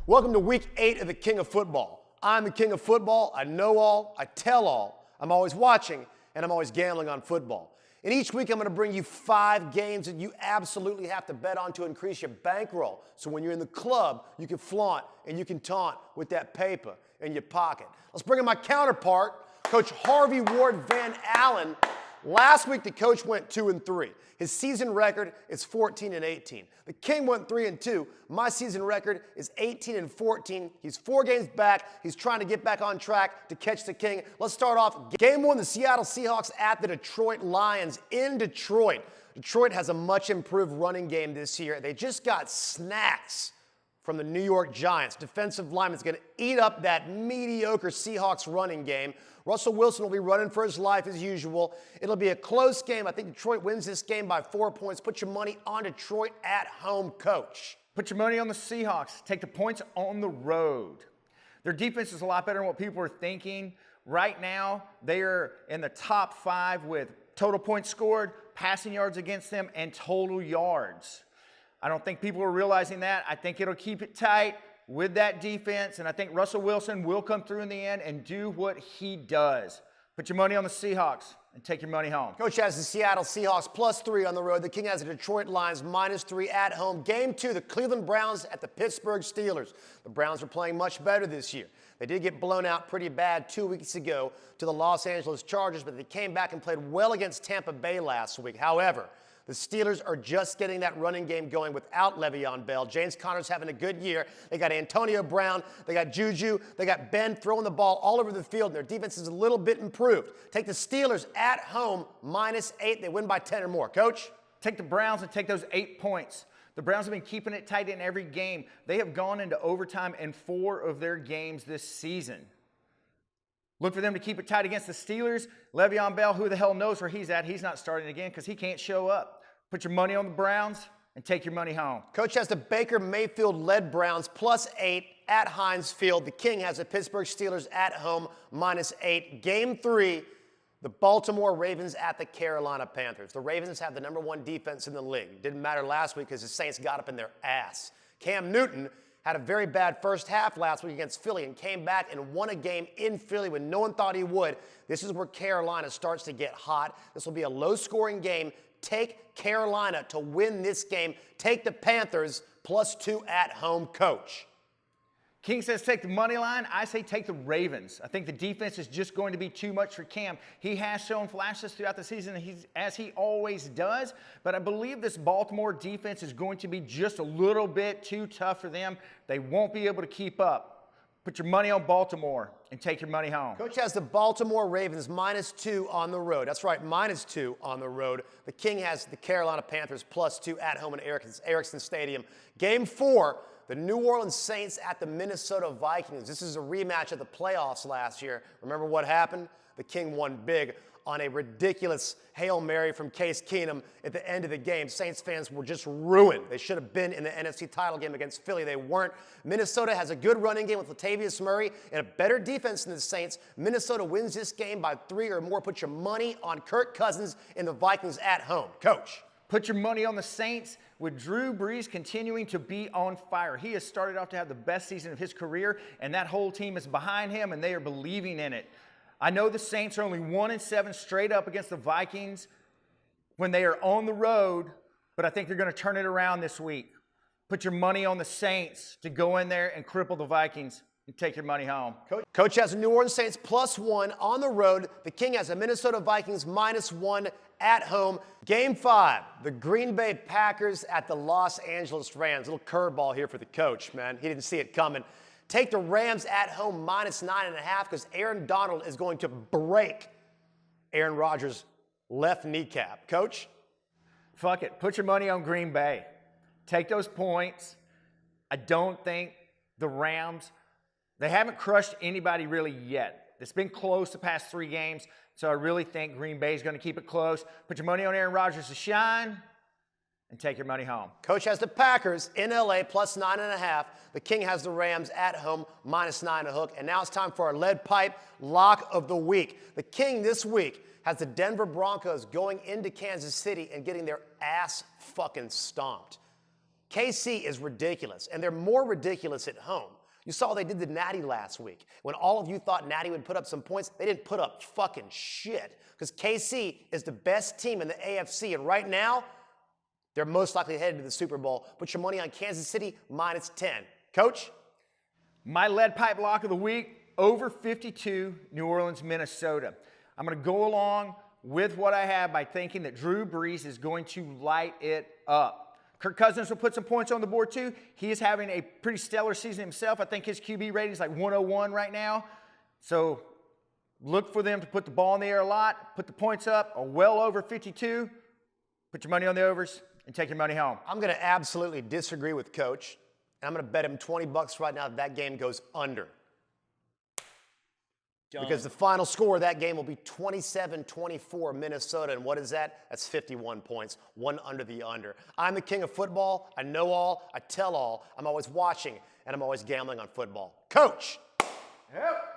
Welcome to Week 8 of the King of Football. I'm the King of Football. I know all. I tell all. I'm always watching, and I'm always gambling on football. And each week, I'm going to bring you 5 games that you absolutely have to bet on to increase your bankroll. So when you're in the club, you can flaunt and you can taunt with that paper in your pocket. Let's bring in my counterpart, Coach Harvey Ward Van Allen. Last week, the coach went 2-3. His season record is 14-18. The King went 3-2. My season record is 18-14. He's 4 games back. He's trying to get back on track to catch the King. Let's start off. Game 1, the Seattle Seahawks at the Detroit Lions in Detroit. Detroit has a much improved running game this year. They just got snacks from the New York Giants. Defensive lineman's going to eat up that mediocre Seahawks running game. Russell Wilson will be running for his life as usual. It'll be a close game. I think Detroit wins this game by 4 points. Put your money on Detroit at home, Coach. Put your money on the Seahawks. Take the points on the road. Their defense is a lot better than what people are thinking. Right now, they are in the top 5 with total points scored, passing yards against them, and total yards. I don't think people are realizing that. I think it'll keep it tight with that defense, and I think Russell Wilson will come through in the end and do what he does. Put your money on the Seahawks and take your money home. Coach has the Seattle Seahawks +3 on the road. The King has the Detroit Lions -3 at home. Game 2, the Cleveland Browns at the Pittsburgh Steelers. The Browns are playing much better this year. They did get blown out pretty bad 2 weeks ago to the Los Angeles Chargers, but they came back and played well against Tampa Bay last week. However, the Steelers are just getting that running game going without Le'Veon Bell. James Conner's having a good year. They got Antonio Brown. They got Juju. They got Ben throwing the ball all over the field, and their defense is a little bit improved. Take the Steelers at home -8. They win by 10 or more. Coach? Take the Browns and take those 8 points. The Browns have been keeping it tight in every game. They have gone into overtime in 4 of their games this season. Look for them to keep it tight against the Steelers. Le'Veon Bell, who the hell knows where he's at? He's not starting again because he can't show up. Put your money on the Browns and take your money home. Coach has the Baker Mayfield-led Browns +8 at Heinz Field. The King has the Pittsburgh Steelers at home -8. Game 3, the Baltimore Ravens at the Carolina Panthers. The Ravens have the #1 defense in the league. Didn't matter last week because the Saints got up in their ass. Cam Newton had a very bad first half last week against Philly and came back and won a game in Philly when no one thought he would. This is where Carolina starts to get hot. This will be a low-scoring game. Take Carolina to win this game. Take the Panthers +2 at home, Coach. King says take the money line. I say take the Ravens. I think the defense is just going to be too much for Cam. He has shown flashes throughout the season, as he always does, but I believe this Baltimore defense is going to be just a little bit too tough for them. They won't be able to keep up. Put your money on Baltimore and take your money home. Coach has the Baltimore Ravens -2 on the road. That's right, -2 on the road. The King has the Carolina Panthers +2 at home in Ericsson Stadium. Game 4, the New Orleans Saints at the Minnesota Vikings. This is a rematch of the playoffs last year. Remember what happened? The King won big on a ridiculous Hail Mary from Case Keenum at the end of the game. Saints fans were just ruined. They should have been in the NFC title game against Philly. They weren't. Minnesota has a good running game with Latavius Murray and a better defense than the Saints. Minnesota wins this game by 3 or more. Put your money on Kirk Cousins and the Vikings at home. Coach? Put your money on the Saints with Drew Brees continuing to be on fire. He has started off to have the best season of his career, and that whole team is behind him, and they are believing in it. I know the Saints are only 1-7 straight up against the Vikings when they are on the road, but I think they're going to turn it around this week. Put your money on the Saints to go in there and cripple the Vikings and take your money home. Coach has the New Orleans Saints +1 on the road. The King has the Minnesota Vikings -1 at home. Game 5, the Green Bay Packers at the Los Angeles Rams. Little curveball here for the coach, man. He didn't see it coming. Take the Rams at home -9.5 because Aaron Donald is going to break Aaron Rodgers' left kneecap. Coach? Fuck it. Put your money on Green Bay. Take those points. I don't think the Rams, they haven't crushed anybody really yet. It's been close the past 3 games, so I really think Green Bay is going to keep it close. Put your money on Aaron Rodgers to shine and take your money home. Coach has the Packers in LA plus 9.5. The King has the Rams at home minus 9 a hook. And now it's time for our lead pipe lock of the week. The King this week has the Denver Broncos going into Kansas City and getting their ass fucking stomped. KC is ridiculous, and they're more ridiculous at home. You saw they did the Natty last week. When all of you thought Natty would put up some points, they didn't put up fucking shit. Because KC is the best team in the AFC, and right now, they're most likely headed to the Super Bowl. Put your money on Kansas City minus 10. Coach? My lead pipe lock of the week, over 52, New Orleans, Minnesota. I'm going to go along with what I have by thinking that Drew Brees is going to light it up. Kirk Cousins will put some points on the board too. He is having a pretty stellar season himself. I think his QB rating is like 101 right now. So look for them to put the ball in the air a lot, put the points up, or well over 52. Put your money on the overs and take your money home. I'm going to absolutely disagree with Coach. And I'm going to bet him $20 right now that game goes under. Because the final score of that game will be 27-24 Minnesota. And what is that? That's 51 points. One under the under. I'm the king of football. I know all. I tell all. I'm always watching, and I'm always gambling on football. Coach! Yep.